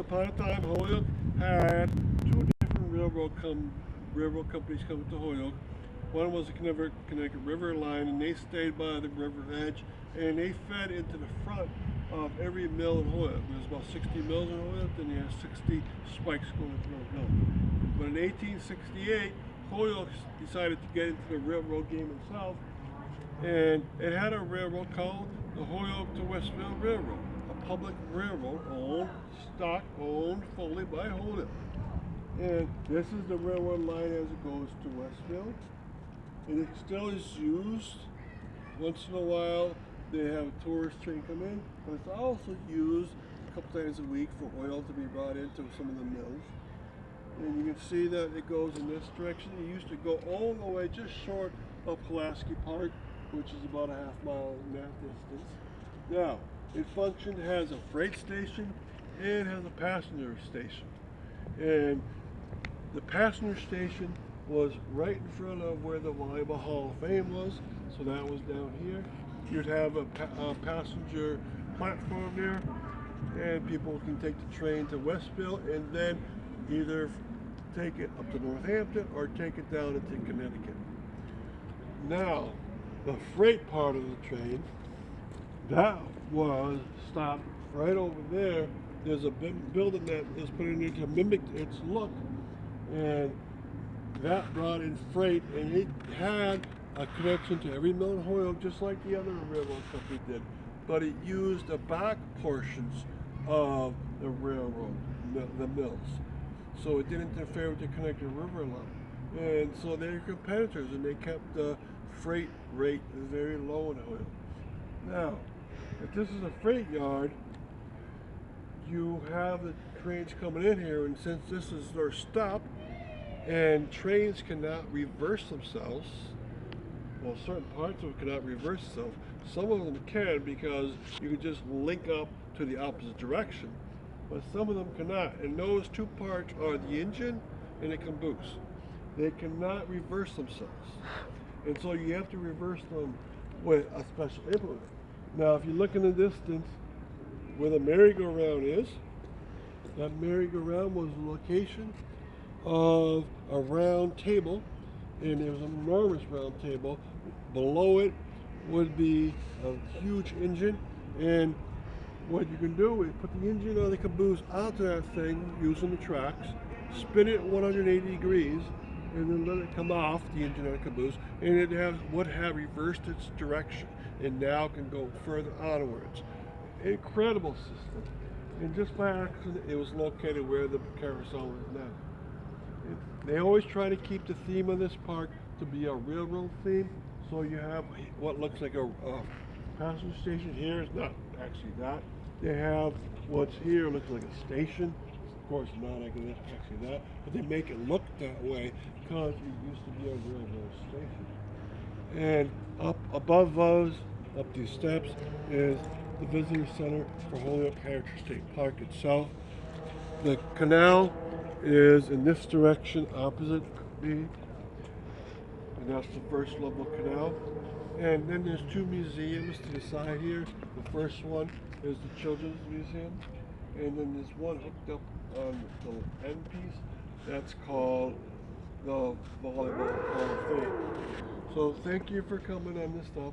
upon a time, Holyoke had two different railroad companies come to Holyoke. One was the Connecticut River line, and they stayed by the river edge, and they fed into the front of every mill in Holyoke. There's about 60 mills in Holyoke, and you have 60 spikes going through those mills. But in 1868, Holyoke decided to get into the railroad game itself, and it had a railroad called the Holyoke to Westfield Railroad, a public railroad owned fully by Holyoke. And this is the railroad line as it goes to Westfield. And it still is used. Once in a while, they have a tourist train come in, but it's also used a couple times a week for oil to be brought into some of the mills. And you can see that it goes in this direction. It used to go all the way just short of Pulaski Park, which is about a half mile in that distance. Now, it functioned as a freight station and has a passenger station. And the passenger station was right in front of where the Volleyball Hall of Fame was, so that was down here. You'd have a passenger platform there, and people can take the train to Westfield and then either take it up to Northampton or take it down into Connecticut. Now, the freight part of the train, that was stopped right over there. There's a big building that is put in there to mimic its look, and that brought in freight, and it had a connection to every mill in Holyoke, just like the other railroad company did. But it used the back portions of the railroad, the mills, so it didn't interfere with the Connecticut River line. And so they're competitors, and they kept the freight rate very low in Holyoke. Now, if this is a freight yard, you have the trains coming in here, and since this is their stop, and trains cannot reverse themselves, well, certain parts of it cannot reverse itself. Some of them can because you can just link up to the opposite direction, but some of them cannot. And those two parts are the engine and the caboose. They cannot reverse themselves, and so you have to reverse them with a special implement. Now, if you look in the distance where the merry-go-round is, that merry-go-round was the location of a round table, and there was an enormous round table. Below it would be a huge engine, and what you can do is put the engine or the caboose onto that thing using the tracks, spin it 180 degrees, and then let it come off the engine or the caboose, and it would have reversed its direction and now can go further onwards. Incredible system. And just by accident, it was located where the carousel is now. They always try to keep the theme of this park to be a railroad theme, so you have what looks like a passenger station here. It's not actually that. They have what's here looks like a station. Of course, not actually that, but they make it look that way because it used to be a railroad station. And up above those, up these steps, is the visitor center for Holyoke Heritage State Park itself. The canal is in this direction opposite me, and that's the first level canal. And then there's two museums to the side here. The first one is the Children's Museum, and then there's one hooked up on the end piece that's called the Volleyball Hall of Fame. So thank you for coming on this stuff.